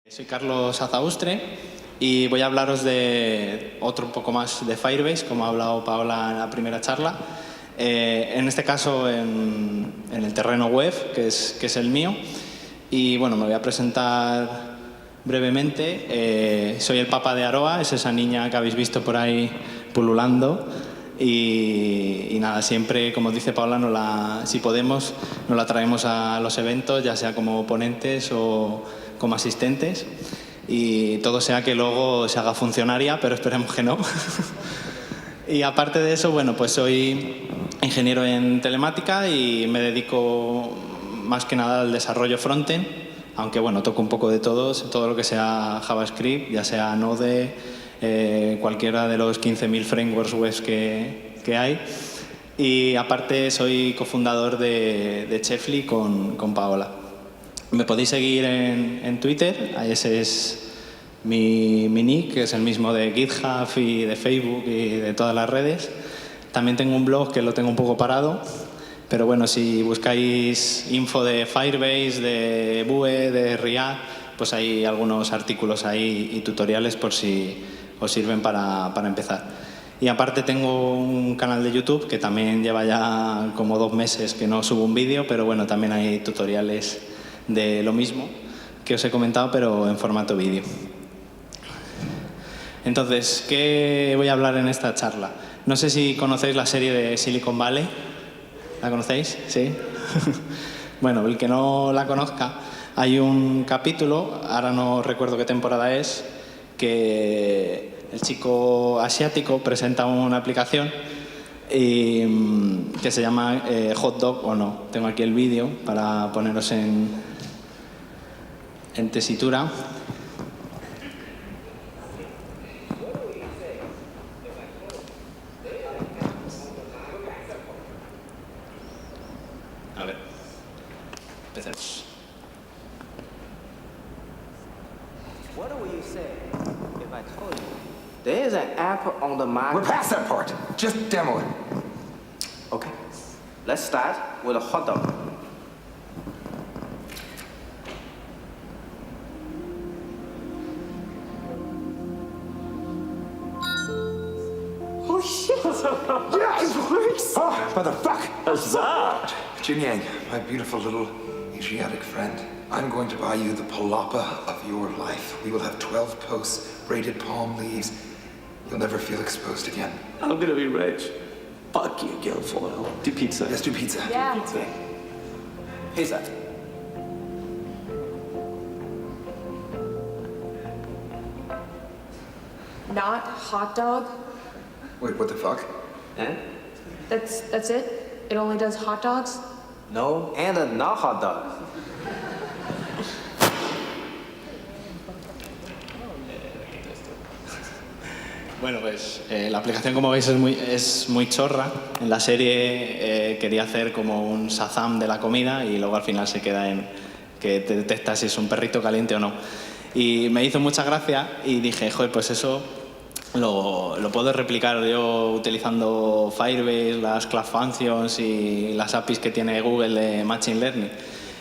Soy Carlos Azaustre y voy a hablaros de otro un poco más de Firebase, como ha hablado Paola en la primera charla. En este caso en el terreno web, que es el mío. Y bueno, me voy a presentar brevemente. Soy el Papa de Aroa, es esa niña que habéis visto por ahí pululando. Y nada, siempre, como dice Paola, si podemos, nos la traemos a los eventos, ya sea como ponentes o como asistentes, y todo sea que luego se haga funcionaria, pero esperemos que no. Y aparte de eso, bueno, pues soy ingeniero en telemática y me dedico más que nada al desarrollo frontend, aunque bueno, toco un poco de todo lo que sea JavaScript, ya sea Node, cualquiera de los 15.000 frameworks web que hay. Y aparte soy cofundador de Chefly con Paola. Me podéis seguir en Twitter, ese es mi nick, que es el mismo de GitHub y de Facebook y de todas las redes. También tengo un blog que lo tengo un poco parado, pero bueno, si buscáis info de Firebase, de Vue, de React, pues hay algunos artículos ahí y tutoriales por si os sirven para empezar. Y aparte tengo un canal de YouTube que también lleva ya como 2 meses que no subo un vídeo, pero bueno, también hay tutoriales de lo mismo que os he comentado, pero en formato vídeo. Entonces, ¿qué voy a hablar en esta charla? No sé si conocéis la serie de Silicon Valley. ¿La conocéis? ¿Sí? Bueno, el que no la conozca, hay un capítulo, ahora no recuerdo qué temporada es, que el chico asiático presenta una aplicación que se llama Hot Dog o no. Tengo aquí el vídeo para poneros en tesitura. A ver, empecemos. What would you say if I told you there is an app on the market? We're past that part. Just demo it. Okay, let's start with a hot dog. Oh shit! Yeah, it works! Oh, motherfucker! Huzzah! Jin Yang, my beautiful little Asiatic friend, I'm going to buy you the palapa of your life. We will have 12 posts, braided palm leaves. You'll never feel exposed again. I'm gonna be rich. Fuck you, Guilfoyle. Do pizza. Let's do pizza. Yeah. Pizza. Pizza. Not hot dog. Wait, what the fuck? And? That's it? It only does hot dogs? No, and a not hot dog. Bueno, pues la aplicación, como veis, es muy chorra. En la serie quería hacer como un Shazam de la comida y luego al final se queda en que te detecta si es un perrito caliente o no. Y me hizo mucha gracia y dije, joder, pues eso lo puedo replicar yo utilizando Firebase, las Cloud Functions y las APIs que tiene Google de Machine Learning.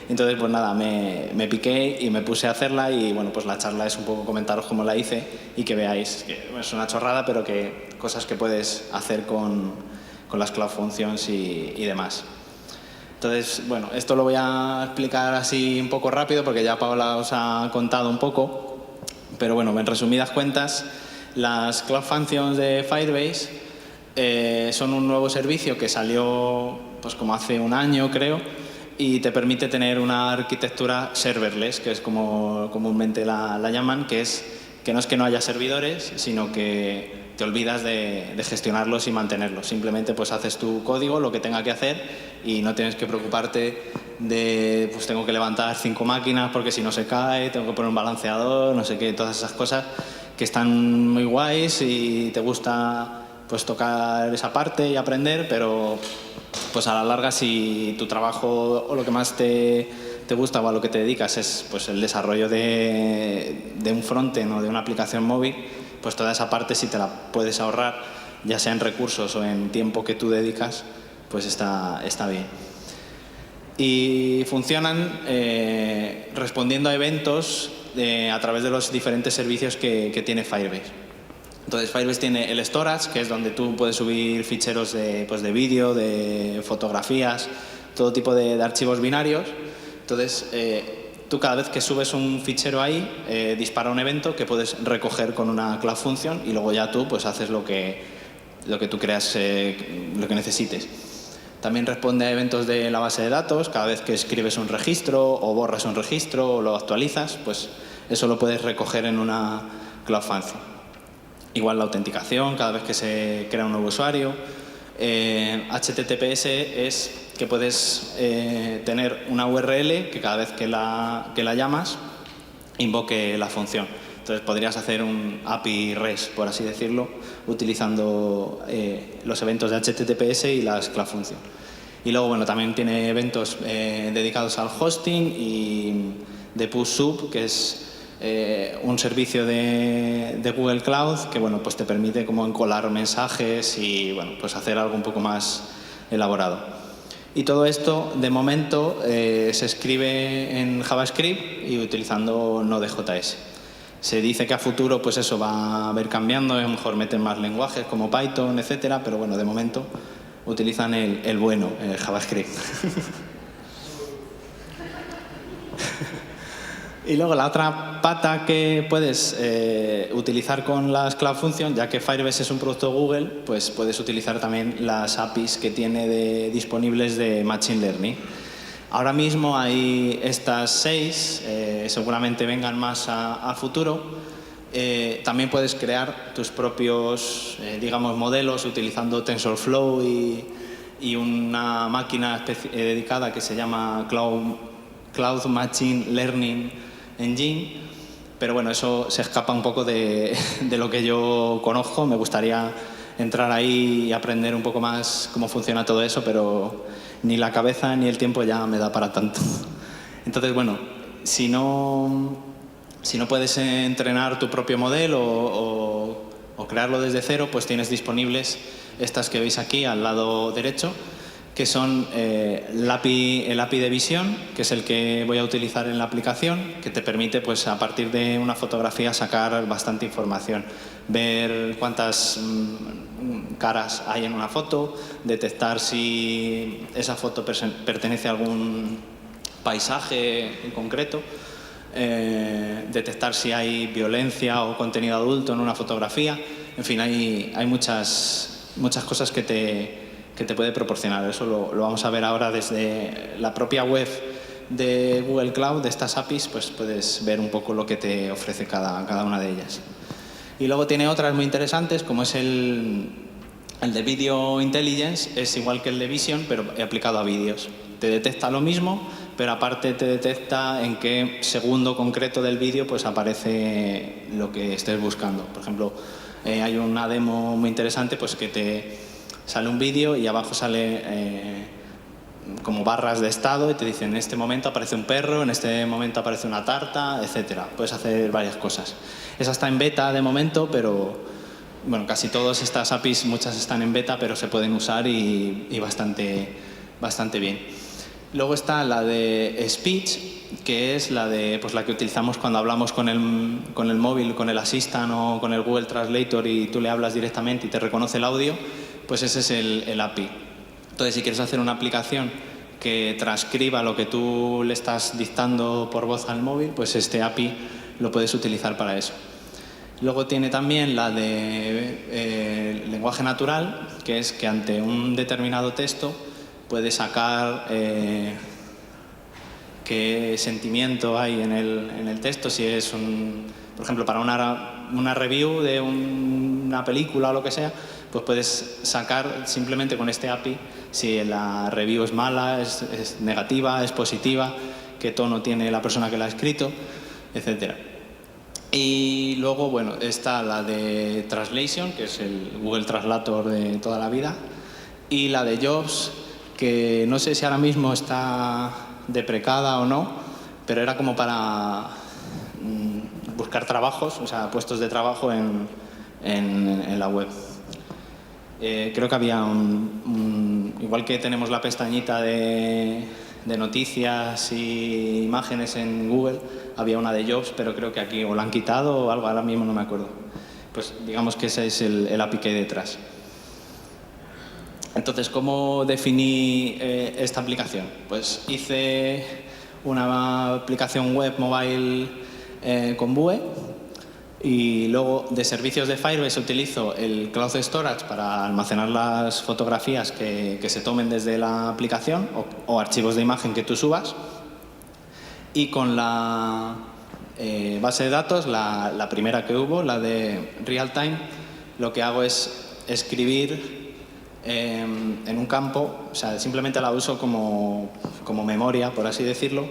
Entonces, pues nada, me piqué y me puse a hacerla y bueno, pues la charla es un poco comentaros cómo la hice y que veáis que es una chorrada, pero que cosas que puedes hacer con las Cloud Functions y demás. Entonces, bueno, esto lo voy a explicar así un poco rápido porque ya Paola os ha contado un poco, pero bueno, en resumidas cuentas, las Cloud Functions de Firebase son un nuevo servicio que salió pues como hace un año, creo, y te permite tener una arquitectura serverless, que es como comúnmente la llaman, que no es que no haya servidores, sino que te olvidas de gestionarlos y mantenerlos. Simplemente pues haces tu código, lo que tenga que hacer, y no tienes que preocuparte de pues tengo que levantar 5 máquinas porque si no se cae, tengo que poner un balanceador, no sé qué, todas esas cosas que están muy guays y te gusta pues tocar esa parte y aprender, pero pues a la larga si tu trabajo o lo que más te gusta o a lo que te dedicas es pues el desarrollo de un frontend o de una aplicación móvil, pues toda esa parte si te la puedes ahorrar, ya sea en recursos o en tiempo que tú dedicas, pues está bien. Y funcionan respondiendo a eventos a través de los diferentes servicios que tiene Firebase. Entonces Firebase tiene el storage, que es donde tú puedes subir ficheros de vídeo, de fotografías, todo tipo de archivos binarios. Entonces tú cada vez que subes un fichero ahí, dispara un evento que puedes recoger con una Cloud Function y luego ya tú pues haces lo que tú creas, lo que necesites. También responde a eventos de la base de datos. Cada vez que escribes un registro o borras un registro o lo actualizas, pues eso lo puedes recoger en una Cloud Function. Igual la autenticación, cada vez que se crea un nuevo usuario. HTTPS es que puedes tener una URL que cada vez que la llamas invoque la función. Entonces podrías hacer un API REST, por así decirlo, utilizando los eventos de HTTPS y las Cloud Functions. Y luego, bueno, también tiene eventos dedicados al hosting y de PushSub, que es un servicio de Google Cloud que, bueno, pues te permite como encolar mensajes y, bueno, pues hacer algo un poco más elaborado. Y todo esto, de momento, se escribe en JavaScript y utilizando Node.js. Se dice que a futuro pues eso va a ir cambiando, a lo mejor meten más lenguajes como Python, etcétera, pero bueno, de momento utilizan el bueno, el JavaScript. Y luego la otra pata que puedes utilizar con las Cloud Functions, ya que Firebase es un producto de Google, pues puedes utilizar también las APIs que tiene disponibles de Machine Learning. Ahora mismo hay estas 6, seguramente vengan más a futuro. También puedes crear tus propios, digamos, modelos utilizando TensorFlow y una máquina dedicada que se llama Cloud Machine Learning Engine. Pero bueno, eso se escapa un poco de lo que yo conozco. Me gustaría entrar ahí y aprender un poco más cómo funciona todo eso, pero ni la cabeza ni el tiempo ya me da para tanto. Entonces, bueno, si no puedes entrenar tu propio modelo o crearlo desde cero, pues tienes disponibles estas que veis aquí al lado derecho, que son el API de visión, que es el que voy a utilizar en la aplicación, que te permite, pues, a partir de una fotografía sacar bastante información, ver cuántas caras hay en una foto, detectar si esa foto pertenece a algún paisaje en concreto, detectar si hay violencia o contenido adulto en una fotografía. En fin, hay muchas cosas que te puede proporcionar. Eso lo vamos a ver ahora desde la propia web de Google Cloud, de estas APIs, pues puedes ver un poco lo que te ofrece cada una de ellas. Y luego tiene otras muy interesantes, como es el de Video Intelligence. Es igual que el de Vision, pero aplicado a vídeos. Te detecta lo mismo, pero aparte te detecta en qué segundo concreto del vídeo pues aparece lo que estés buscando. Por ejemplo, hay una demo muy interesante, pues que te sale un vídeo y abajo sale como barras de estado y te dicen: en este momento aparece un perro, en este momento aparece una tarta, etcétera. Puedes hacer varias cosas. Esa está en beta de momento, pero bueno, casi todas estas APIs, muchas están en beta, pero se pueden usar y bastante bien. Luego está la de Speech, que es la que utilizamos cuando hablamos con el móvil, con el Assistant o con el Google Translator, y tú le hablas directamente y te reconoce el audio. Pues ese es el API. Entonces, si quieres hacer una aplicación que transcriba lo que tú le estás dictando por voz al móvil, pues este API lo puedes utilizar para eso. Luego tiene también la de lenguaje natural, que es que ante un determinado texto puedes sacar qué sentimiento hay en el texto, si es por ejemplo, para una review de una película o lo que sea, pues puedes sacar simplemente con este API si la review es mala, es negativa, es positiva, qué tono tiene la persona que la ha escrito, etcétera. Y luego, bueno, está la de Translation, que es el Google Translator de toda la vida, y la de Jobs, que no sé si ahora mismo está deprecada o no, pero era como para buscar trabajos, o sea, puestos de trabajo en la web. Creo que había igual que tenemos la pestañita de de noticias y imágenes en Google, había una de Jobs, pero creo que aquí o la han quitado o algo, ahora mismo no me acuerdo. Pues digamos que ese es el API que hay detrás. Entonces, ¿cómo definí esta aplicación? Pues hice una aplicación web mobile con Vue, y luego de servicios de Firebase utilizo el Cloud Storage para almacenar las fotografías que se tomen desde la aplicación o archivos de imagen que tú subas. Y con la base de datos, la primera que hubo, la de Realtime, lo que hago es escribir en un campo, o sea, simplemente la uso como memoria, por así decirlo.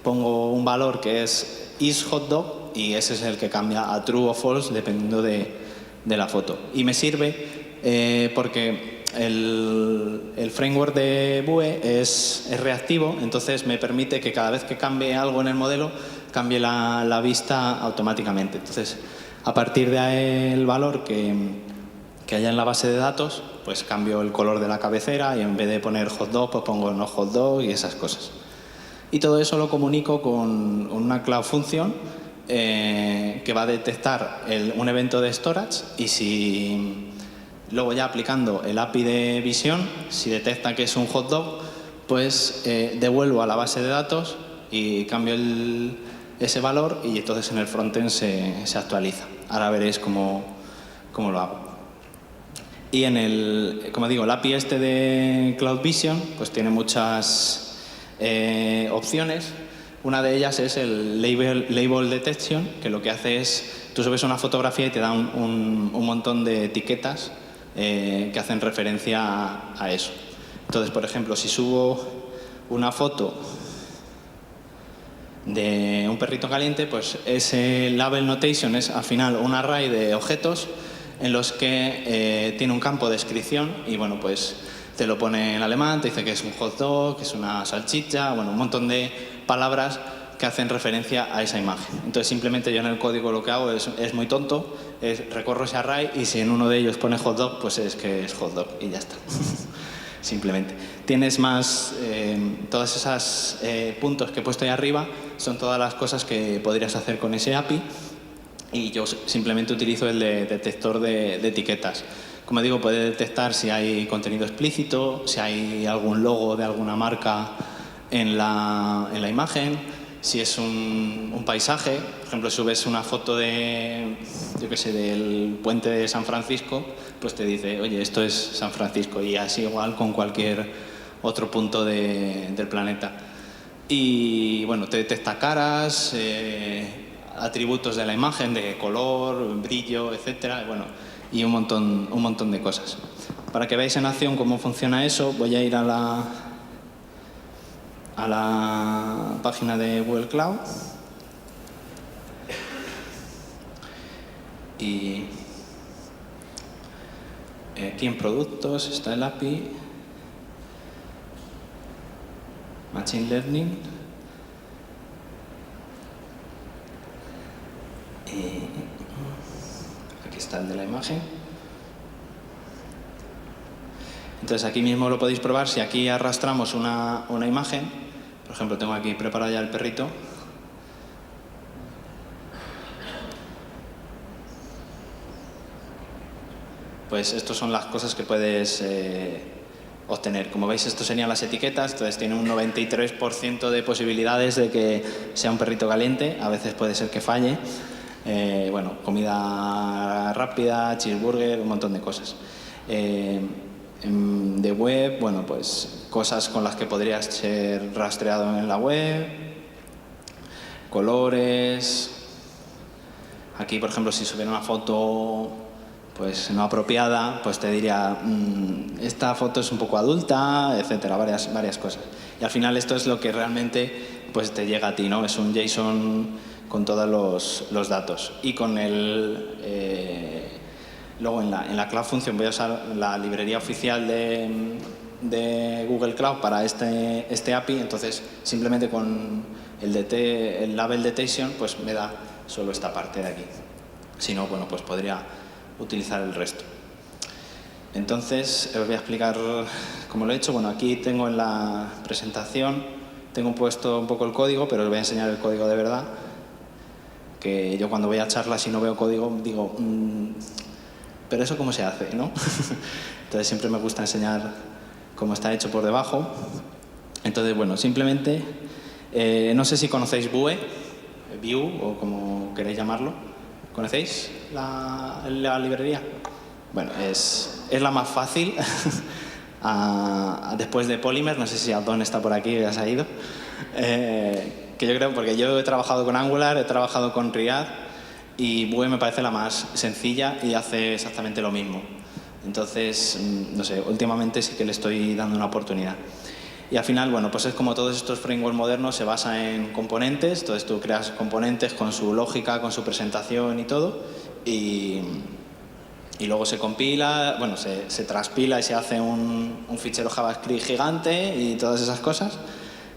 Pongo un valor que es isHotDog y ese es el que cambia a true o false dependiendo de la foto. Y me sirve porque el framework de Vue es reactivo, entonces me permite que cada vez que cambie algo en el modelo, cambie la vista automáticamente. Entonces, a partir del valor que haya en la base de datos, pues cambio el color de la cabecera y en vez de poner hotdog, pues pongo no hotdog y esas cosas. Y todo eso lo comunico con una Cloud Function que va a detectar un evento de storage, y si luego ya aplicando el API de visión, si detecta que es un hotdog, pues devuelvo a la base de datos y cambio ese valor y entonces en el frontend se actualiza. Ahora veréis cómo lo hago. Y como digo, el API este de Cloud Vision pues tiene muchas opciones. Una de ellas es el label detection, que lo que hace es, tú subes una fotografía y te da un montón de etiquetas que hacen referencia a eso. Entonces, por ejemplo, si subo una foto de un perrito caliente, pues ese label notation es al final un array de objetos en los que tiene un campo de descripción y bueno, pues te lo pone en alemán, te dice que es un hot dog, que es una salchicha, bueno, un montón de palabras que hacen referencia a esa imagen. Entonces simplemente yo en el código lo que hago es muy tonto, recorro ese array y si en uno de ellos pone hot dog, pues es que es hot dog y ya está. Simplemente. Tienes más, todas esas puntos que he puesto ahí arriba son todas las cosas que podrías hacer con ese API y yo simplemente utilizo el de detector de etiquetas. Como digo, puede detectar si hay contenido explícito, si hay algún logo de alguna marca en la imagen, si es un paisaje. Por ejemplo, subes una foto del puente de San Francisco, pues te dice, oye, esto es San Francisco, y así igual con cualquier otro punto del planeta. Y bueno, te detecta caras, atributos de la imagen, de color, brillo, etcétera, bueno, y un montón de cosas. Para que veáis en acción cómo funciona eso, voy a ir a la página de Google Cloud y aquí en productos está el API, Machine Learning, y aquí está el de la imagen. Entonces aquí mismo lo podéis probar. Si aquí arrastramos una imagen, por ejemplo, tengo aquí preparado ya el perrito. Pues estas son las cosas que puedes obtener. Como veis, esto serían las etiquetas, entonces tiene un 93% de posibilidades de que sea un perrito caliente, a veces puede ser que falle. Bueno, comida rápida, cheeseburger, un montón de cosas. De web, bueno, pues cosas con las que podrías ser rastreado en la web, colores. Aquí, por ejemplo, si subiera una foto pues no apropiada, pues te diría esta foto es un poco adulta, etcétera, varias cosas. Y al final esto es lo que realmente pues te llega a ti, ¿no? Es un JSON con todos los datos. Y con luego en la Cloud Function voy a usar la librería oficial de Google Cloud para este API, entonces simplemente con el label detection pues me da solo esta parte de aquí. Si no, bueno, pues podría utilizar el resto. Entonces os voy a explicar cómo lo he hecho. Bueno, aquí tengo en la presentación tengo puesto un poco el código, pero os voy a enseñar el código de verdad. Que yo cuando voy a charlas y no veo código digo, pero eso cómo se hace, ¿no? Entonces siempre me gusta enseñar cómo está hecho por debajo. Entonces, bueno, simplemente, no sé si conocéis Vue, o como queréis llamarlo. ¿Conocéis la librería? Bueno, es la más fácil. Después de Polymer, no sé si Adon está por aquí, ya se ha ido. Que yo creo, porque yo he trabajado con Angular, he trabajado con React, y Vue me parece la más sencilla y hace exactamente lo mismo. Entonces, no sé, últimamente sí que le estoy dando una oportunidad. Y al final, bueno, pues es como todos estos frameworks modernos, se basa en componentes. Entonces tú creas componentes con su lógica, con su presentación y todo, y luego se compila, bueno, se transpila y se hace un fichero JavaScript gigante y todas esas cosas.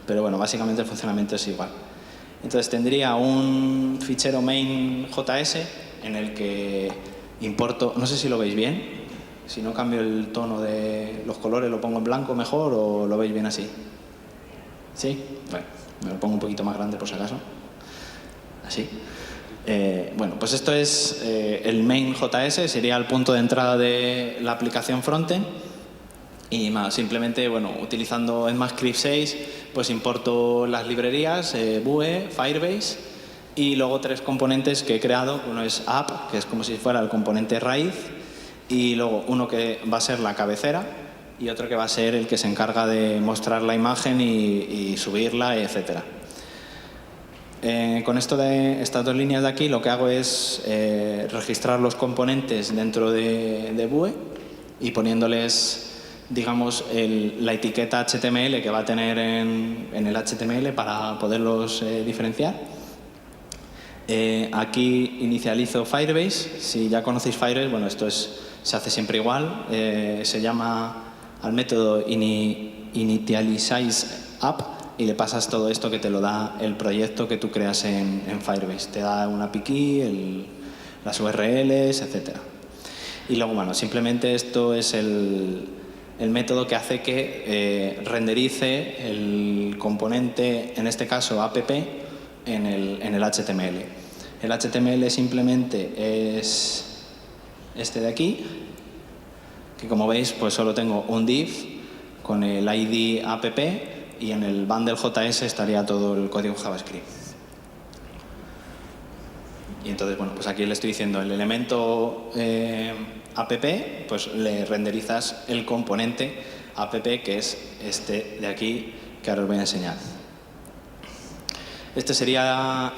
Pero bueno, básicamente el funcionamiento es igual. Entonces tendría un fichero main.js en el que importo, no sé si lo veis bien, si no cambio el tono de los colores, lo pongo en blanco mejor, o lo veis bien así. ¿Sí? Bueno, me lo pongo un poquito más grande por si acaso. Así. Bueno, pues esto es el main.js, sería el punto de entrada de la aplicación frontend. Y más, simplemente, bueno, utilizando ECMAScript 6, pues importo las librerías, Vue, Firebase, y luego 3 componentes que he creado. Uno es app, que es como si fuera el componente raíz, y luego uno que va a ser la cabecera, y otro que va a ser el que se encarga de mostrar la imagen y subirla, etc. Con esto de estas 2 líneas de aquí, lo que hago es registrar los componentes dentro de Vue y poniéndoles, digamos, la etiqueta HTML que va a tener en el HTML para poderlos diferenciar. Aquí inicializo Firebase. Si ya conocéis Firebase, bueno, esto se hace siempre igual. Se llama al método initializeApp y le pasas todo esto que te lo da el proyecto que tú creas en Firebase. Te da una API key, las URLs, etc. Y luego, bueno, simplemente esto es el método que hace que renderice el componente, en este caso app, en el HTML. El HTML simplemente es este de aquí, que como veis pues solo tengo un div con el ID app, y en el bundle.js estaría todo el código JavaScript. Y entonces, bueno, pues aquí le estoy diciendo el elemento app, pues le renderizas el componente app, que es este de aquí, que ahora os voy a enseñar. Este sería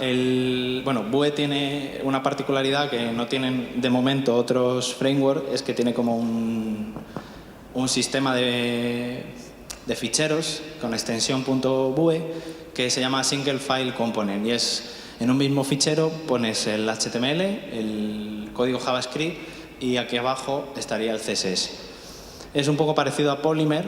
bueno, Vue tiene una particularidad que no tienen de momento otros frameworks, es que tiene como un sistema de ficheros con extensión .vue que se llama Single File Component, y es en un mismo fichero pones el HTML, el código JavaScript, y aquí abajo estaría el CSS. Es un poco parecido a Polymer,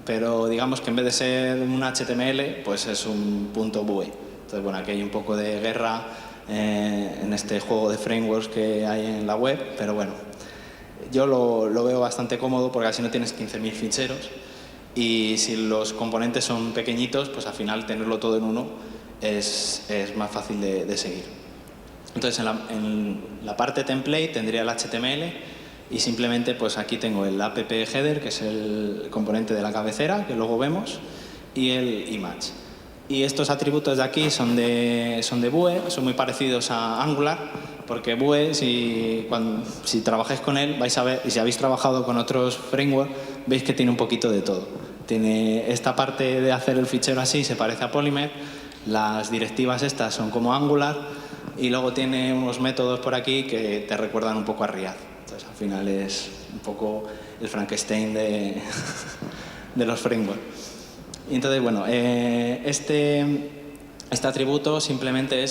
pero digamos que en vez de ser un HTML, pues es un .vue. Entonces, bueno, aquí hay un poco de guerra en este juego de frameworks que hay en la web, pero bueno, yo lo veo bastante cómodo porque así no tienes 15.000 ficheros, y si los componentes son pequeñitos, pues al final tenerlo todo en uno es más fácil de seguir. Entonces, en la parte template tendría el HTML, y simplemente pues aquí tengo el app header, que es el componente de la cabecera, que luego vemos, y el image. Y estos atributos de aquí son de Vue, son muy parecidos a Angular, porque Vue, si trabajáis con él, vais a ver, y si habéis trabajado con otros frameworks, veis que tiene un poquito de todo. Tiene esta parte de hacer el fichero así, se parece a Polymer, las directivas estas son como Angular, y luego tiene unos métodos por aquí que te recuerdan un poco a React. Entonces, al final es un poco el Frankenstein de los frameworks. Y entonces, bueno, este atributo simplemente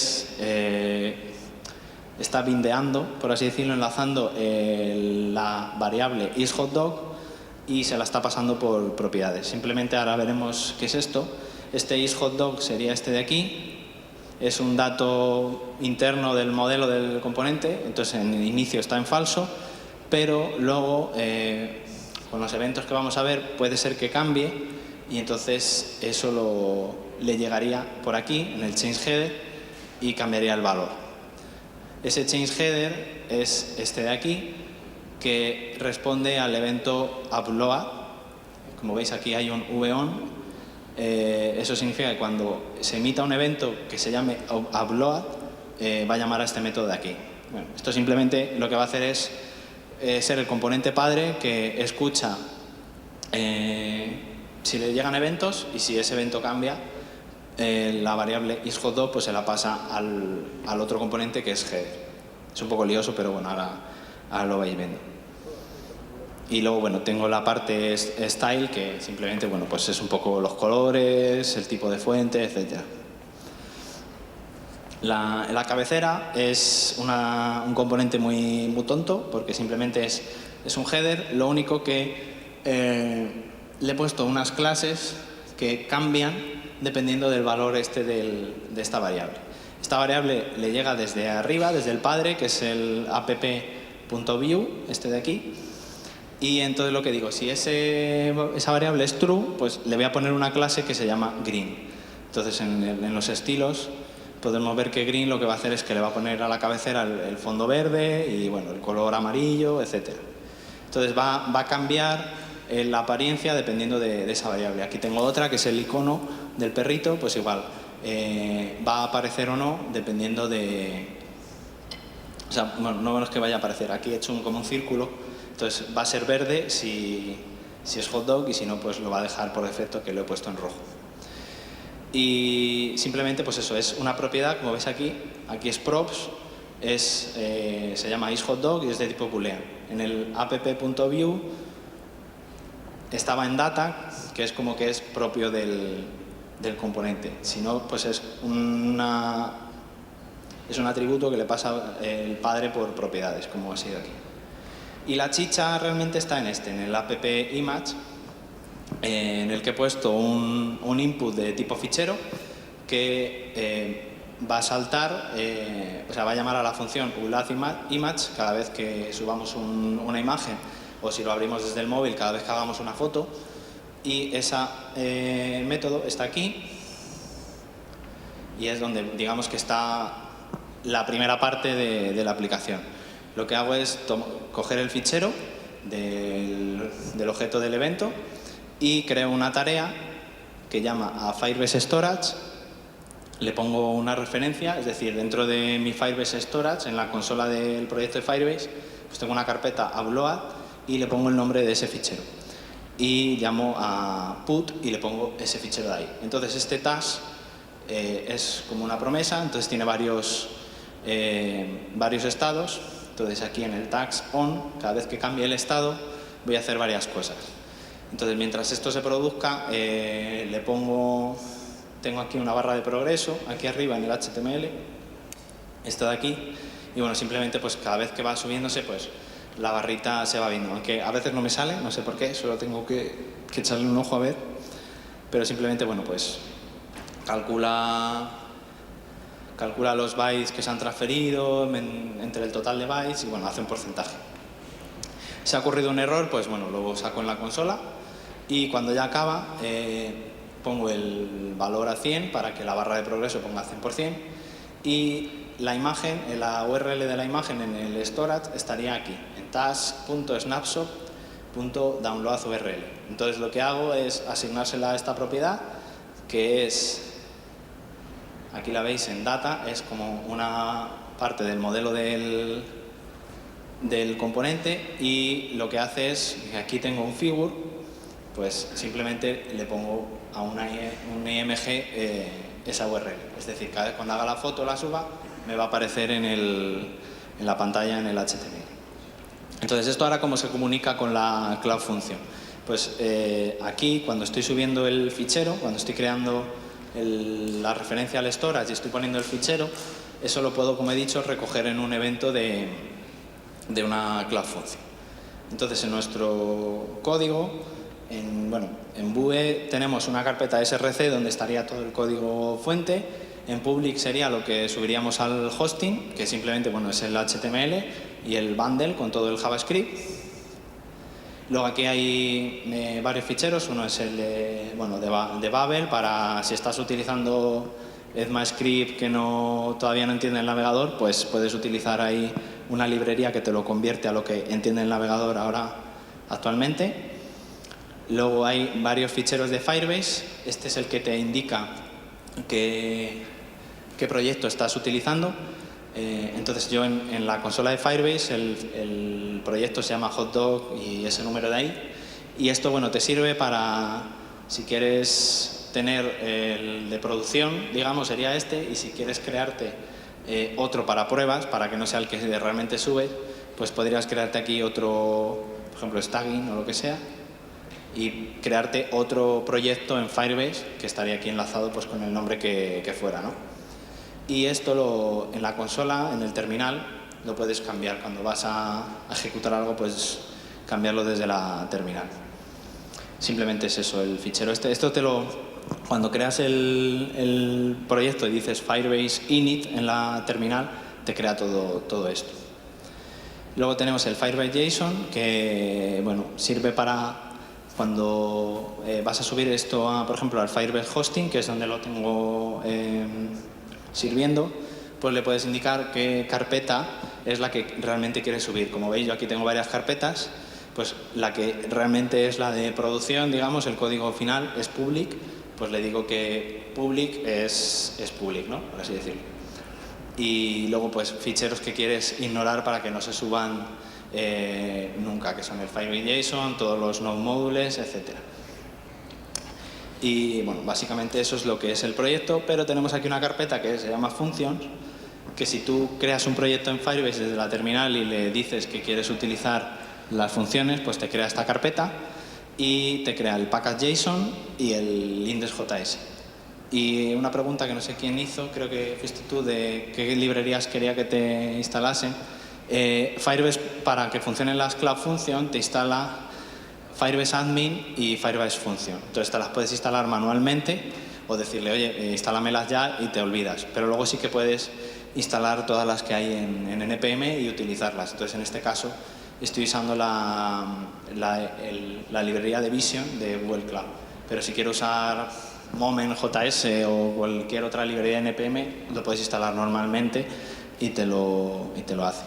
está bindeando, por así decirlo, enlazando la variable isHotDog y se la está pasando por propiedades. Simplemente ahora veremos qué es esto. Este isHotDog sería este de aquí. Es un dato interno del modelo del componente, entonces en el inicio está en falso, pero luego con los eventos que vamos a ver puede ser que cambie, y entonces eso le llegaría por aquí, en el change header, y cambiaría el valor. Ese change header es este de aquí, que responde al evento upload. Como veis aquí hay un vOn. Eso significa que cuando se emita un evento que se llame upload, va a llamar a este método de aquí. Bueno, esto simplemente lo que va a hacer es ser el componente padre que escucha si le llegan eventos, y si ese evento cambia, la variable isHotDog pues se la pasa al otro componente que es header. Es un poco lioso, pero bueno, ahora lo vais viendo. Y luego, bueno, tengo la parte style, que simplemente, bueno, pues es un poco los colores, el tipo de fuente, etc. La cabecera es un componente muy tonto, porque simplemente es un header. Lo único que le he puesto unas clases que cambian dependiendo del valor de esta variable. Esta variable le llega desde arriba, desde el padre, que es el app.view, este de aquí. Y entonces lo que digo, si esa variable es true, pues le voy a poner una clase que se llama green. Entonces en los estilos podemos ver que green lo que va a hacer es que le va a poner a la cabecera el fondo verde y bueno, el color amarillo, etc. Entonces va a cambiar la apariencia dependiendo de esa variable. Aquí tengo otra que es el icono del perrito, pues igual va a aparecer o no dependiendo de... O sea, bueno, no es que vaya a aparecer, aquí he hecho como un círculo. Entonces va a ser verde si es hotdog, y si no, pues lo va a dejar por defecto, que lo he puesto en rojo. Y simplemente, pues eso, es una propiedad, como veis aquí es props, se llama isHotDog y es de tipo boolean. En el app.view estaba en data, que es como que es propio del componente. Si no, pues es un atributo que le pasa el padre por propiedades, como ha sido aquí. Y la chicha realmente está en el app.image, en el que he puesto un input de tipo fichero que va a saltar, o sea, va a llamar a la función uLathImage cada vez que subamos una imagen, o si lo abrimos desde el móvil cada vez que hagamos una foto, y ese método está aquí, y es donde digamos que está la primera parte de la aplicación. Lo que hago es coger el fichero del objeto del evento y creo una tarea que llama a Firebase Storage, le pongo una referencia, es decir, dentro de mi Firebase Storage, en la consola del proyecto de Firebase, pues tengo una carpeta upload y le pongo el nombre de ese fichero. Y llamo a put y le pongo ese fichero de ahí. Entonces este task es como una promesa, entonces tiene varios estados. Entonces aquí en el tags on, cada vez que cambie el estado, voy a hacer varias cosas. Entonces mientras esto se produzca, tengo aquí una barra de progreso, aquí arriba en el HTML, esto de aquí, y bueno, simplemente pues cada vez que va subiéndose, pues la barrita se va viendo, aunque a veces no me sale, no sé por qué, solo tengo que echarle un ojo a ver, pero simplemente, bueno, pues calcula los bytes que se han transferido entre el total de bytes y bueno, hace un porcentaje. Si ha ocurrido un error, pues bueno, lo saco en la consola y cuando ya acaba pongo el valor a 100 para que la barra de progreso ponga 100% y la imagen, la URL de la imagen en el storage estaría aquí, en task.snapshot.downloadURL. Entonces lo que hago es asignársela a esta propiedad, que es... Aquí la veis en data, es como una parte del modelo del componente y lo que hace es, aquí tengo un figure, pues simplemente le pongo a un IMG esa URL. Es decir, cada vez cuando haga la foto o la suba, me va a aparecer en la pantalla en el HTML. Entonces, ¿esto ahora cómo se comunica con la Cloud Function? Pues aquí, cuando estoy subiendo el fichero, cuando estoy creando la referencia al storage y estoy poniendo el fichero, eso lo puedo, como he dicho, recoger en un evento de una Cloud Function. Entonces, en nuestro código, en Vue tenemos una carpeta src donde estaría todo el código fuente. En public sería lo que subiríamos al hosting, que simplemente es el HTML y el bundle con todo el JavaScript. Luego aquí hay varios ficheros. Uno es el de Babel, para si estás utilizando ECMAScript que todavía no entiende el navegador, pues puedes utilizar ahí una librería que te lo convierte a lo que entiende el navegador ahora actualmente. Luego hay varios ficheros de Firebase. Este es el que te indica qué proyecto estás utilizando. Entonces yo en la consola de Firebase el proyecto se llama Hotdog y ese número de ahí. Y esto, bueno, te sirve para, si quieres tener el de producción, digamos, sería este, y si quieres crearte otro para pruebas, para que no sea el que realmente subes, pues podrías crearte aquí otro, por ejemplo, Staging o lo que sea, y crearte otro proyecto en Firebase que estaría aquí enlazado pues con el nombre que fuera, ¿no? Y esto en la consola, en el terminal, lo puedes cambiar. Cuando vas a ejecutar algo, puedes cambiarlo desde la terminal. Simplemente es eso, el fichero este. Cuando creas el proyecto y dices Firebase init en la terminal, te crea todo esto. Luego tenemos el Firebase JSON, que bueno, sirve para cuando vas a subir esto, por ejemplo, al Firebase Hosting, que es donde lo tengo sirviendo, pues le puedes indicar qué carpeta es la que realmente quieres subir. Como veis, yo aquí tengo varias carpetas, pues la que realmente es la de producción, digamos, el código final es public, pues le digo que public es public, ¿no? Por así decirlo. Y luego, pues, ficheros que quieres ignorar para que no se suban nunca, que son el Firebase JSON, todos los node módulos, etcétera. Y bueno, básicamente eso es lo que es el proyecto, pero tenemos aquí una carpeta que se llama Functions, que si tú creas un proyecto en Firebase desde la terminal y le dices que quieres utilizar las funciones, pues te crea esta carpeta y te crea el package.json y el index.js. Y una pregunta que no sé quién hizo, creo que fuiste tú, de qué librerías quería que te instalasen. Firebase, para que funcionen las Cloud Functions, te instala Firebase Admin y Firebase Function. Entonces te las puedes instalar manualmente o decirle, oye, instálamelas ya, y te olvidas. Pero luego sí que puedes instalar todas las que hay en NPM y utilizarlas. Entonces en este caso estoy usando la librería de Vision de Google Cloud. Pero si quiero usar Moment.js o cualquier otra librería de NPM, lo puedes instalar normalmente y te lo hace.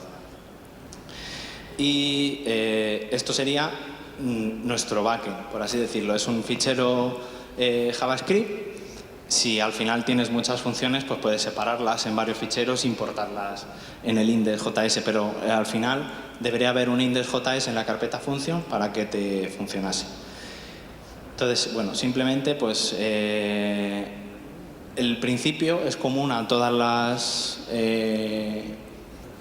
Y esto sería nuestro backend, por así decirlo. Es un fichero JavaScript. Si al final tienes muchas funciones, pues puedes separarlas en varios ficheros e importarlas en el index.js, pero al final debería haber un index.js en la carpeta function para que te funcionase. Entonces, bueno, simplemente pues el principio es común a todas las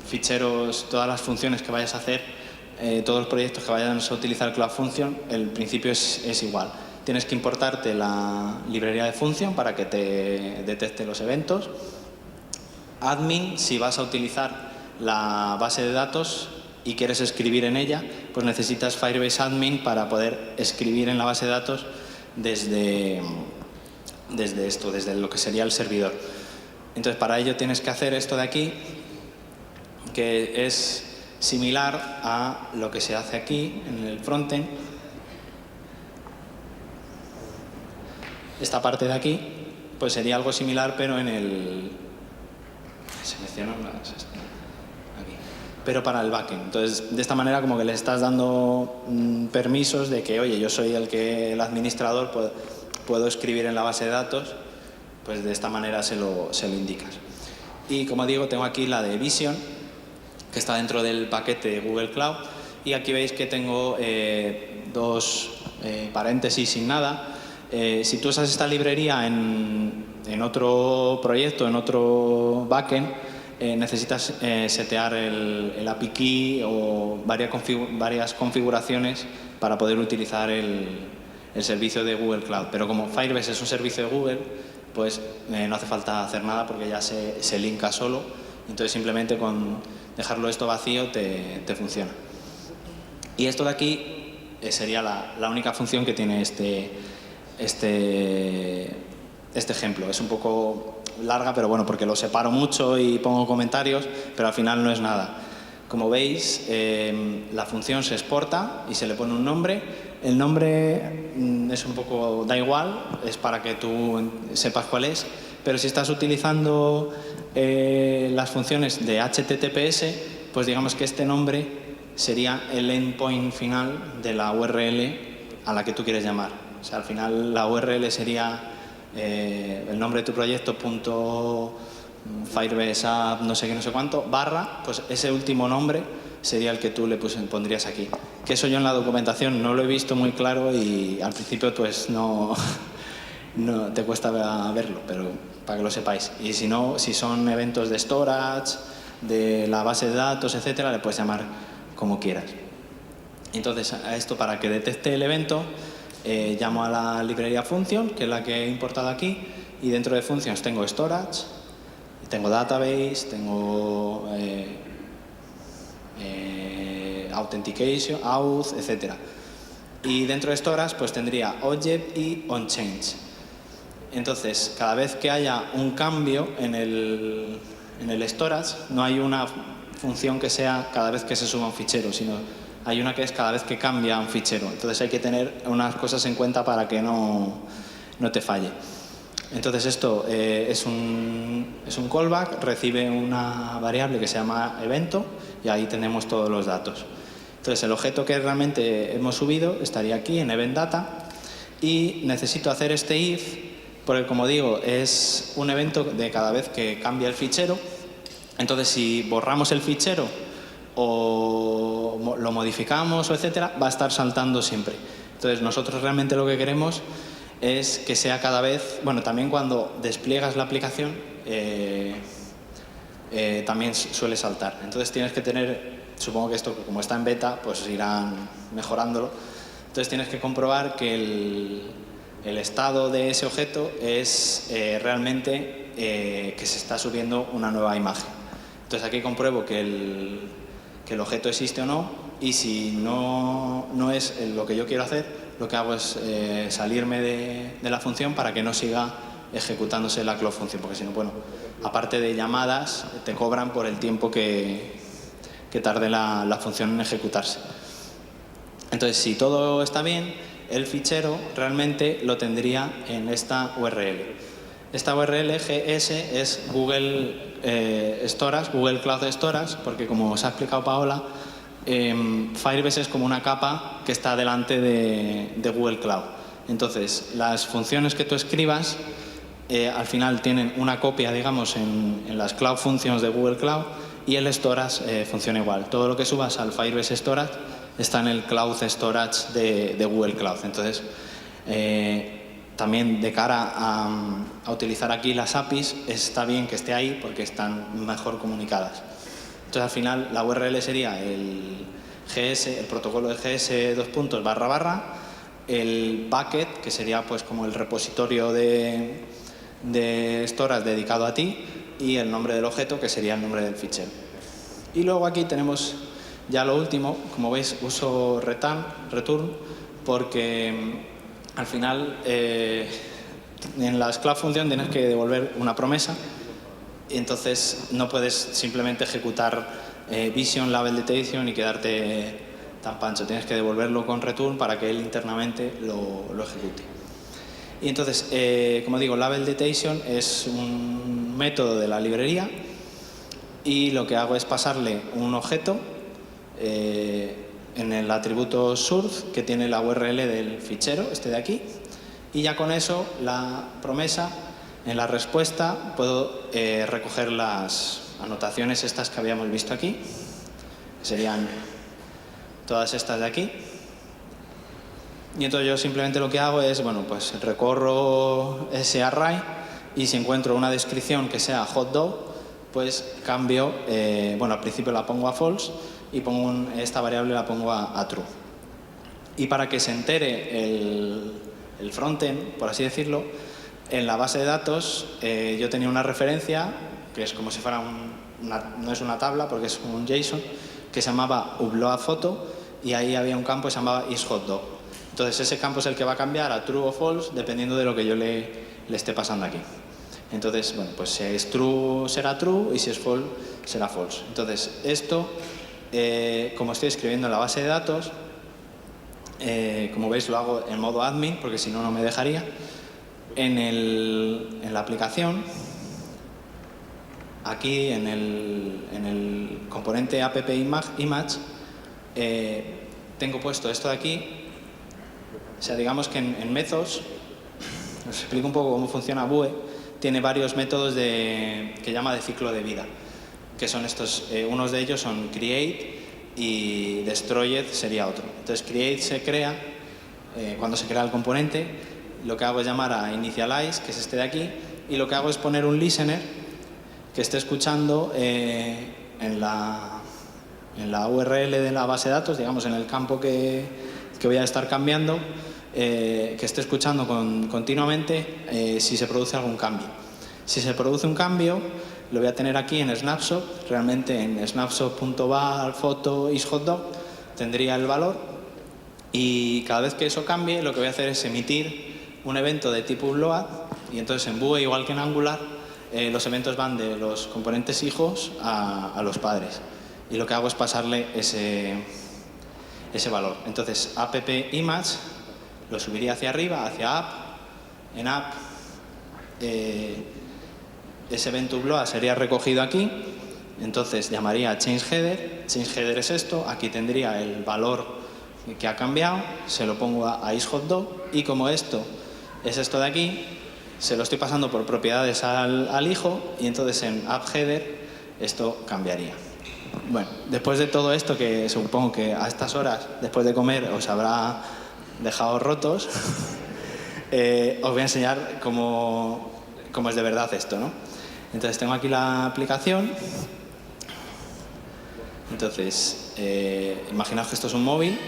ficheros, todas las funciones que vayas a hacer, todos los proyectos que vayas a utilizar Cloud Function, el principio es igual. Tienes que importarte la librería de function para que te detecte los eventos. Admin, si vas a utilizar la base de datos y quieres escribir en ella, pues necesitas Firebase Admin para poder escribir en la base de datos desde lo que sería el servidor. Entonces, para ello tienes que hacer esto de aquí, que es similar a lo que se hace aquí en el frontend. Esta parte de aquí, pues sería algo similar, pero en el... Selecciono aquí. Pero para el backend. Entonces, de esta manera como que le estás dando permisos de que, oye, yo soy el administrador, puedo escribir en la base de datos, pues de esta manera se lo indicas. Y como digo, tengo aquí la de Vision, que está dentro del paquete de Google Cloud, y aquí veis que tengo dos paréntesis sin nada. Si tú usas esta librería en otro proyecto, en otro backend, necesitas setear el API key o varias configuraciones para poder utilizar el servicio de Google Cloud. Pero como Firebase es un servicio de Google, pues no hace falta hacer nada porque ya se linka solo. Entonces simplemente con dejarlo esto vacío te funciona. Y esto de aquí sería la única función que tiene este ejemplo. Es un poco larga, pero bueno, porque lo separo mucho y pongo comentarios, pero al final no es nada. como veis, la función se exporta y se le pone un nombre. El nombre es un poco, da igual, es para que tú sepas cuál es, pero si estás utilizando las funciones de HTTPS, pues digamos que este nombre sería el endpoint final de la URL a la que tú quieres llamar. O sea, al final la URL sería el nombre de tu proyecto, Firebase App, no sé qué, no sé cuánto, barra, pues ese último nombre sería el que tú le pondrías aquí. Que eso yo en la documentación no lo he visto muy claro y al principio pues no te cuesta verlo, pero para que lo sepáis. Y si no, si son eventos de storage, de la base de datos, etcétera, le puedes llamar como quieras. Entonces, a esto, para que detecte el evento, llamo a la librería function, que es la que he importado aquí, y dentro de functions tengo storage, tengo database, tengo authentication, auth, etc. Y dentro de storage pues tendría object y onChange. Entonces, cada vez que haya un cambio en el storage, no hay una función que sea cada vez que se suba un fichero, sino hay una que es cada vez que cambia un fichero. Entonces hay que tener unas cosas en cuenta para que no te falle. Entonces esto es un callback, recibe una variable que se llama evento y ahí tenemos todos los datos. Entonces el objeto que realmente hemos subido estaría aquí en event data y necesito hacer este if porque, como digo, es un evento de cada vez que cambia el fichero. Entonces si borramos el fichero o lo modificamos o etcétera, va a estar saltando siempre. Entonces nosotros realmente lo que queremos es que sea cada vez, bueno, también cuando despliegas la aplicación también suele saltar. Entonces tienes que tener, supongo que esto como está en beta, pues irán mejorándolo. Entonces tienes que comprobar que el estado de ese objeto es realmente que se está subiendo una nueva imagen. Entonces aquí compruebo que el objeto existe o no, y si no es lo que yo quiero hacer, lo que hago es salirme de la función para que no siga ejecutándose la cloud function, porque si no, bueno, aparte de llamadas, te cobran por el tiempo que tarde la función en ejecutarse. Entonces, si todo está bien, el fichero realmente lo tendría en esta URL. Esta URL GS es Google Storage, Google Cloud Storage, porque como os ha explicado Paola, Firebase es como una capa que está delante de Google Cloud. Entonces, las funciones que tú escribas al final tienen una copia, digamos, en las Cloud Functions de Google Cloud, y el Storage funciona igual. Todo lo que subas al Firebase Storage está en el Cloud Storage de Google Cloud. Entonces, también de cara a utilizar aquí las APIs, está bien que esté ahí porque están mejor comunicadas. Entonces, al final, la URL sería el protocolo de GS // el bucket, que sería pues como el repositorio de storage dedicado a ti, y el nombre del objeto, que sería el nombre del fichero. Y luego aquí tenemos ya lo último. Como veis, uso return porque al final en las Cloud Functions tienes que devolver una promesa, y entonces no puedes simplemente ejecutar Vision, Label Detection y quedarte tan pancho. Tienes que devolverlo con return para que él internamente lo ejecute. Y entonces, como digo, Label Detection es un método de la librería, y lo que hago es pasarle un objeto en el atributo source que tiene la URL del fichero, este de aquí, y ya con eso la promesa, en la respuesta puedo recoger las anotaciones estas que habíamos visto aquí, que serían todas estas de aquí. Y entonces yo simplemente lo que hago es, bueno, pues recorro ese array, y si encuentro una descripción que sea hot dog, pues cambio, bueno, al principio la pongo a false y pongo esta variable la pongo a true. Y para que se entere el frontend, por así decirlo, en la base de datos yo tenía una referencia que es como si fuera no es una tabla porque es un JSON, que se llamaba upload photo, y ahí había un campo que se llamaba isHotDog. Entonces ese campo es el que va a cambiar a true o false dependiendo de lo que yo le esté pasando aquí. Entonces, bueno, pues si es true será true y si es false será false. Entonces esto como estoy escribiendo en la base de datos, como veis lo hago en modo admin, porque si no, no me dejaría. En la aplicación, aquí en el componente app-image, tengo puesto esto de aquí. O sea, digamos que en methods, os explico un poco cómo funciona Vue, tiene varios métodos que llama de ciclo de vida, que son estos, unos de ellos son create y destroyed sería otro. Entonces create se crea, cuando se crea el componente, lo que hago es llamar a initialize, que es este de aquí, y lo que hago es poner un listener que esté escuchando en la URL de la base de datos, digamos en el campo que voy a estar cambiando, que esté escuchando continuamente si se produce algún cambio. Si se produce un cambio, lo voy a tener aquí en snapshot, realmente en snapshot.var photo isHotDog tendría el valor, y cada vez que eso cambie lo que voy a hacer es emitir un evento de tipo upload, y entonces en Vue, igual que en Angular, los eventos van de los componentes hijos a los padres, y lo que hago es pasarle ese valor. Entonces app-image lo subiría hacia arriba, hacia app, en app ese evento upload sería recogido aquí, entonces llamaría a changeHeader. ChangeHeader es esto, aquí tendría el valor que ha cambiado, se lo pongo a isHotDog, y como esto es esto de aquí, se lo estoy pasando por propiedades al hijo, y entonces en appHeader esto cambiaría. Bueno, después de todo esto, que supongo que a estas horas, después de comer, os habrá dejado rotos, os voy a enseñar cómo es de verdad esto, ¿no? Entonces tengo aquí la aplicación. Entonces, imaginaos que esto es un móvil.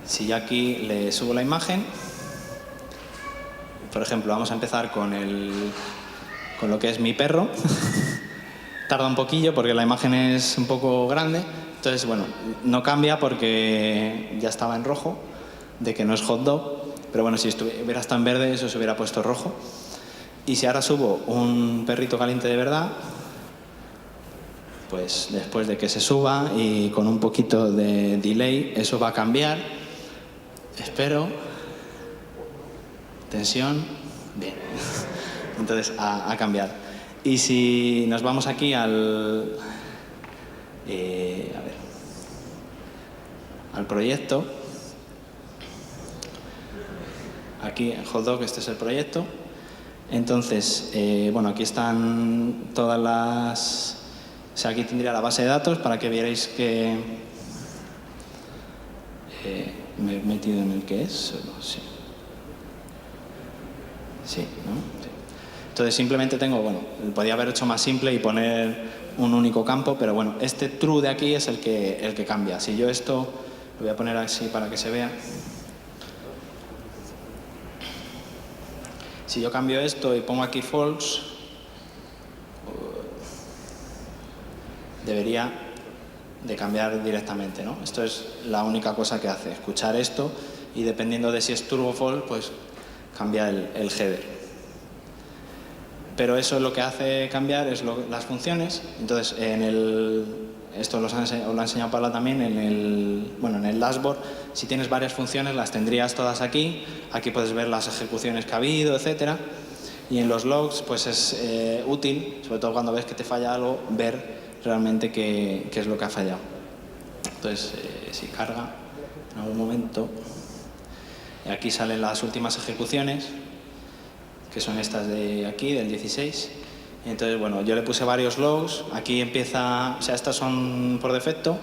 Si yo aquí le subo la imagen, por ejemplo, vamos a empezar con lo que es mi perro. Tarda un poquillo porque la imagen es un poco grande. Entonces, bueno, no cambia porque ya estaba en rojo, de que no es hotdog. Pero bueno, si hubiera estado en verde, eso se hubiera puesto rojo. Y si ahora subo un perrito caliente de verdad, pues después de que se suba y con un poquito de delay, eso va a cambiar. Espero. Tensión. Bien. Entonces, a cambiar. Y si nos vamos aquí al proyecto, aquí en hotdog, este es el proyecto. Entonces, bueno, aquí están todas las... O sea, aquí tendría la base de datos para que vierais que me he metido en el que es. Sí. Sí, ¿no? Sí. Entonces simplemente tengo, bueno, podía haber hecho más simple y poner un único campo, pero bueno, este true de aquí es el que cambia. Si yo esto lo voy a poner así para que se vea. Si yo cambio esto y pongo aquí false, debería de cambiar directamente, ¿no? Esto es la única cosa que hace, escuchar esto, y dependiendo de si es true o false, pues cambia el header. Pero eso lo que hace cambiar es las funciones. Entonces, esto lo ha enseñado Paula también, en el dashboard, si tienes varias funciones, las tendrías todas aquí. Aquí puedes ver las ejecuciones que ha habido, etcétera. Y en los logs, pues es útil, sobre todo cuando ves que te falla algo, ver realmente qué es lo que ha fallado. Entonces, si carga en algún momento, aquí salen las últimas ejecuciones, que son estas de aquí, del 16. Entonces, bueno, yo le puse varios logs. Aquí empieza, o sea, estas son por defecto.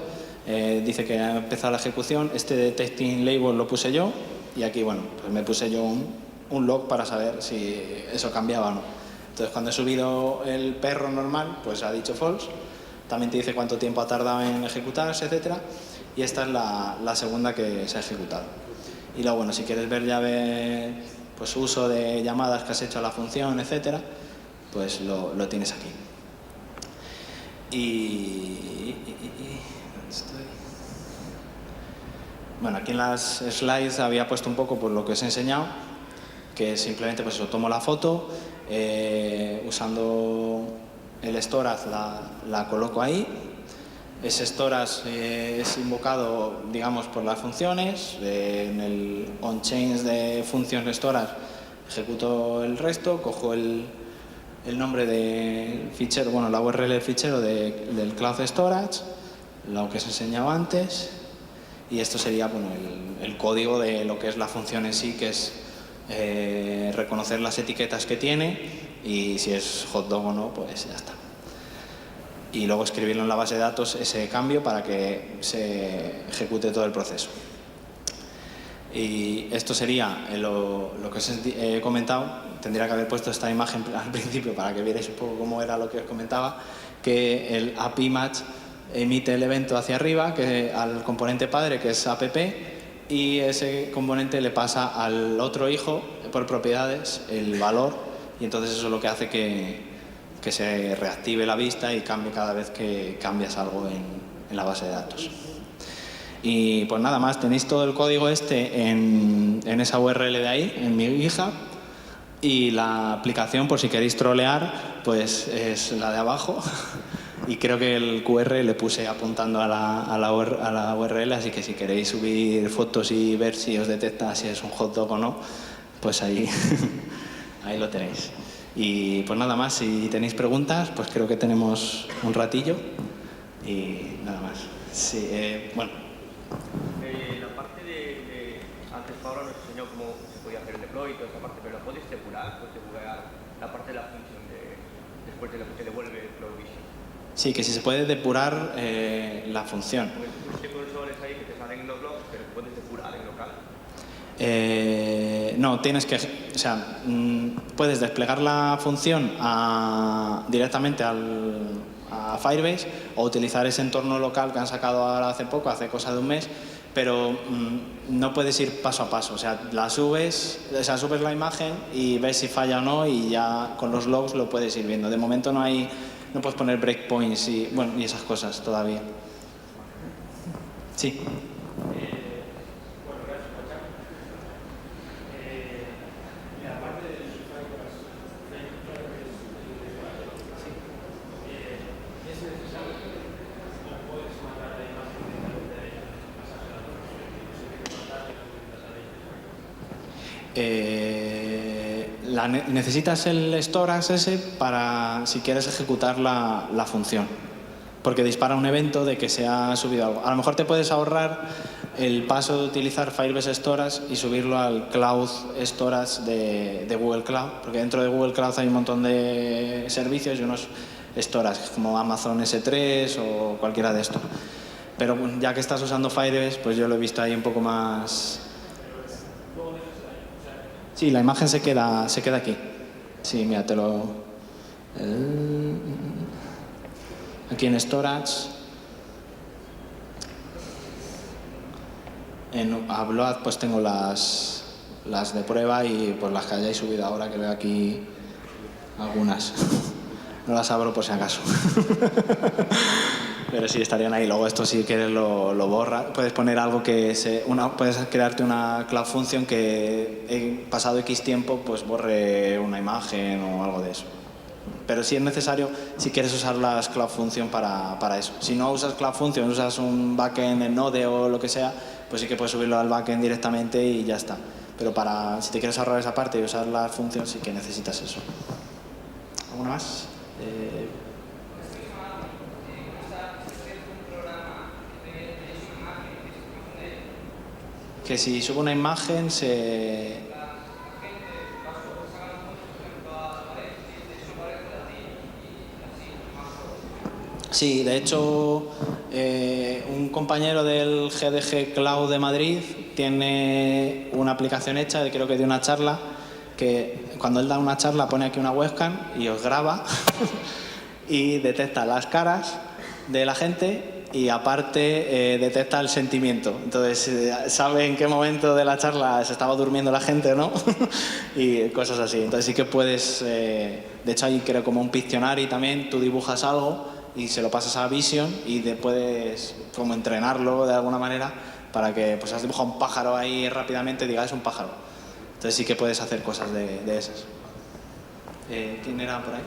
Dice que ha empezado la ejecución. Este detecting label lo puse yo. Y aquí, bueno, pues me puse yo un log para saber si eso cambiaba o no. Entonces, cuando he subido el perro normal, pues ha dicho false. También te dice cuánto tiempo ha tardado en ejecutarse, etcétera. Y esta es la segunda que se ha ejecutado. Y luego, bueno, si quieres ver ya pues uso de llamadas que has hecho a la función, etcétera, pues lo tienes aquí. ¿dónde estoy? Bueno, aquí en las slides había puesto un poco por lo que os he enseñado, que simplemente pues tomo la foto usando el storage la coloco ahí. Ese storage es invocado, digamos, por las funciones. En el onChains de function storage ejecuto el resto, cojo el nombre del fichero, bueno, la URL del fichero del Cloud Storage, lo que os he enseñado antes, y esto sería, bueno, el código de lo que es la función en sí, que es reconocer las etiquetas que tiene y si es hotdog o no, pues ya está. Y luego escribirlo en la base de datos ese cambio para que se ejecute todo el proceso. Y esto sería lo que os he comentado. Tendría que haber puesto esta imagen al principio para que vierais un poco cómo era lo que os comentaba, que el app-image emite el evento hacia arriba al componente padre, que es app, y ese componente le pasa al otro hijo por propiedades el valor, y entonces eso es lo que hace que se reactive la vista y cambie cada vez que cambias algo en la base de datos. Y pues nada más, tenéis todo el código en esa URL de ahí, en mi GitHub, y la aplicación, por si queréis trolear, pues es la de abajo. Y creo que el QR le puse apuntando a la URL, así que si queréis subir fotos y ver si os detecta si es un hotdog o no, pues ahí, ahí lo tenéis. Y pues nada más, si tenéis preguntas, pues creo que tenemos un ratillo y nada más. Sí, bueno. La parte antes Pablo nos enseñó cómo se podía hacer el deploy y toda esa parte, pero ¿la puedes depurar? ¿Puedes depurar la parte de la función después de lo que te devuelve el Cloud Vision? Sí, que si se puede depurar la función. Porque tú consoles ahí que te salen en los logs, pero puedes depurar en local. No, tienes que, o sea, puedes desplegar la función directamente a Firebase o utilizar ese entorno local que han sacado ahora hace poco, hace cosa de un mes, pero no puedes ir paso a paso. O sea, subes la imagen y ves si falla o no, y ya con los logs lo puedes ir viendo. De momento no puedes poner breakpoints y esas cosas todavía. Sí. Necesitas el storage ese para si quieres ejecutar la función, porque dispara un evento de que se ha subido algo. A lo mejor te puedes ahorrar el paso de utilizar Firebase Storage y subirlo al Cloud Storage de Google Cloud, porque dentro de Google Cloud hay un montón de servicios y unos storage como Amazon S3 o cualquiera de estos. Pero ya que estás usando Firebase, pues yo lo he visto ahí un poco más. Sí, la imagen se queda aquí. Sí, mira, aquí en Storage. En Upload pues tengo las de prueba y pues las que hayáis subido ahora, que veo aquí algunas. No las abro por si acaso. Pero sí, estarían ahí. Luego esto, si quieres, lo borra. Puedes poner algo puedes crearte una Cloud Function que en pasado X tiempo pues borre una imagen o algo de eso. Pero sí es necesario si quieres usar las Cloud Function para eso. Si no usas Cloud Function, usas un backend en Node o lo que sea, pues sí que puedes subirlo al backend directamente y ya está. Pero si te quieres ahorrar esa parte y usar las funciones, sí que necesitas eso. ¿Alguna más? Que si subo una imagen Sí, de hecho, un compañero del GDG Cloud de Madrid tiene una aplicación hecha, creo que de una charla, que cuando él da una charla pone aquí una webcam y os graba y detecta las caras de la gente y aparte detecta el sentimiento. Entonces sabe en qué momento de la charla se estaba durmiendo la gente o no y cosas así. Entonces sí que puedes, de hecho hay creo como un Pictionary también, tú dibujas algo y se lo pasas a Vision y puedes como entrenarlo de alguna manera para que pues has dibujado un pájaro ahí rápidamente y digas es un pájaro. Entonces sí que puedes hacer cosas de esas. ¿Quién era por ahí?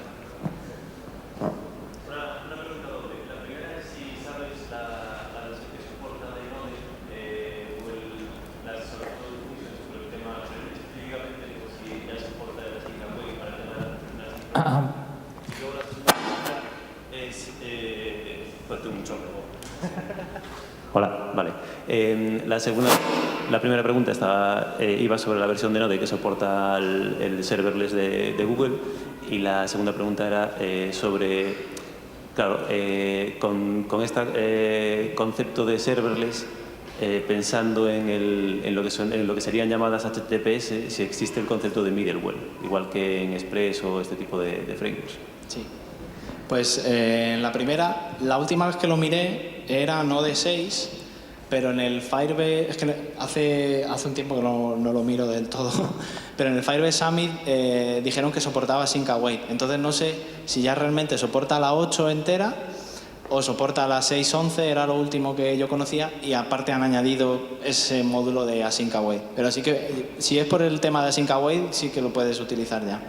mucho mejor. Hola, vale. La primera pregunta iba sobre la versión de Node que soporta el serverless de Google, y la segunda pregunta era sobre, claro, con este concepto de serverless, pensando en lo que serían llamadas HTTPS, si existe el concepto de middleware, igual que en Express o este tipo de frameworks. Sí. Pues en la primera, la última vez que lo miré era Node 6, pero en el Firebase, es que hace un tiempo que no lo miro del todo, pero en el Firebase Summit dijeron que soportaba Sync Await. Entonces no sé si ya realmente soporta la 8 entera o soporta la 6.11, era lo último que yo conocía, y aparte han añadido ese módulo de Async Await. Pero sí que, si es por el tema de Async Await, sí que lo puedes utilizar ya.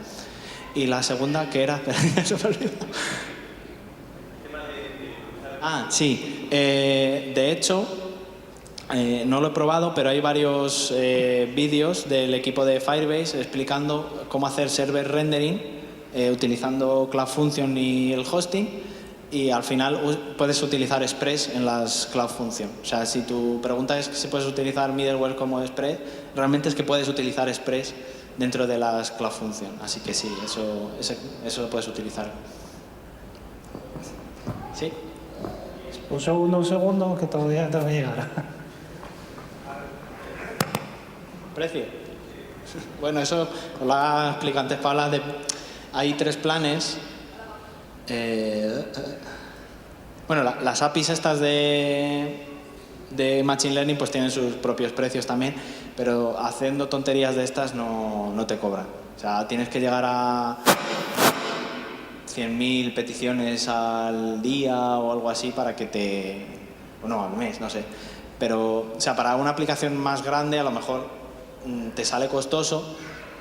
Y la segunda, ¿qué era? Sí. De hecho, no lo he probado, pero hay varios vídeos del equipo de Firebase explicando cómo hacer server rendering utilizando Cloud Function y el hosting, y al final puedes utilizar Express en las Cloud Function. O sea, si tu pregunta es si puedes utilizar middleware como Express, realmente es que puedes utilizar Express dentro de las Cloud Function. Así que sí, eso lo puedes utilizar. ¿Sí? Un segundo, que todavía tengo que llegar. ¿Precio? Bueno, eso lo ha explicado antes Paula. Hay 3 planes. Bueno, las APIs estas de Machine Learning pues tienen sus propios precios también, pero haciendo tonterías de estas no te cobran. O sea, tienes que llegar a 100.000 peticiones al día o algo así para que bueno, al mes, no sé. Pero, o sea, para una aplicación más grande a lo mejor te sale costoso,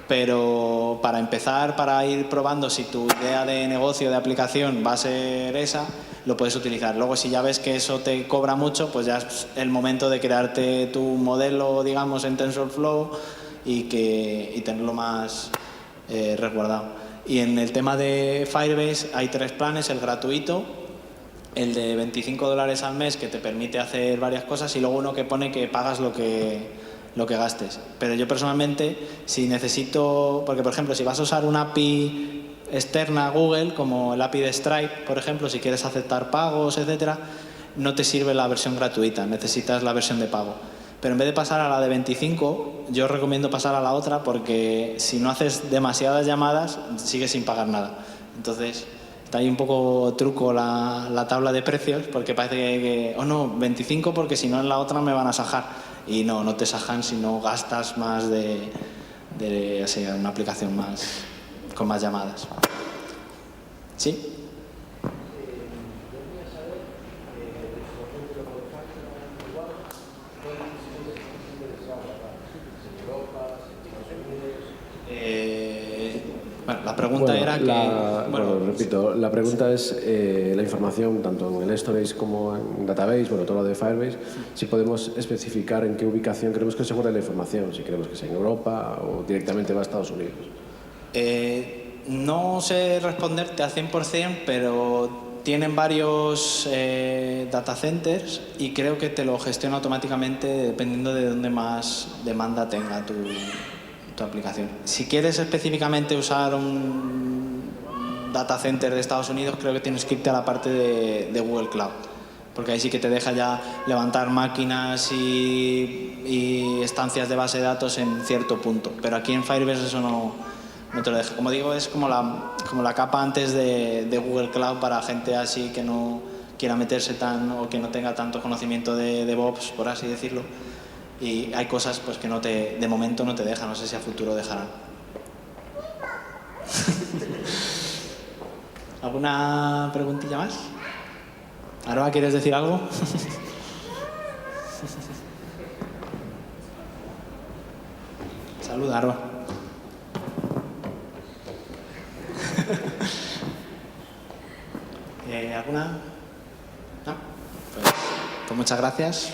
pero para empezar, para ir probando si tu idea de negocio, de aplicación va a ser esa, lo puedes utilizar. Luego, si ya ves que eso te cobra mucho, pues ya es el momento de crearte tu modelo, digamos, en TensorFlow y tenerlo más resguardado. Y en el tema de Firebase hay 3 planes: el gratuito, el de $25 al mes, que te permite hacer varias cosas, y luego uno que pone que pagas lo que gastes. Pero yo personalmente, si necesito, porque por ejemplo, si vas a usar una API externa a Google, como el API de Stripe, por ejemplo, si quieres aceptar pagos, etcétera, no te sirve la versión gratuita, necesitas la versión de pago. Pero en vez de pasar a la de 25, yo recomiendo pasar a la otra, porque si no haces demasiadas llamadas, sigues sin pagar nada. Entonces, está ahí un poco truco la tabla de precios, porque parece que no, 25 porque si no en la otra me van a sajar. Y no te sajan si no gastas más de una aplicación con más llamadas. ¿Sí? Bueno, la pregunta era que... repito, la pregunta es la información tanto en el storage como en database, bueno, todo lo de Firebase, si podemos especificar en qué ubicación queremos que se guarde la información, si queremos que sea en Europa o directamente va a Estados Unidos. No sé responderte al 100%, pero tienen varios data centers y creo que te lo gestiona automáticamente dependiendo de dónde más demanda tenga tu aplicación. Si quieres específicamente usar un data center de Estados Unidos, creo que tienes que irte a la parte de Google Cloud, porque ahí sí que te deja ya levantar máquinas y estancias de base de datos en cierto punto, pero aquí en Firebase eso no te lo deja. Como digo, es como la capa antes de Google Cloud para gente así que no quiera meterse o que no tenga tanto conocimiento de DevOps, por así decirlo. Y hay cosas pues que de momento no te dejan, no sé si a futuro dejarán. ¿Alguna preguntilla más? Aroa, ¿quieres decir algo? Saluda, Aroa. ¿Alguna? No. Pues muchas gracias.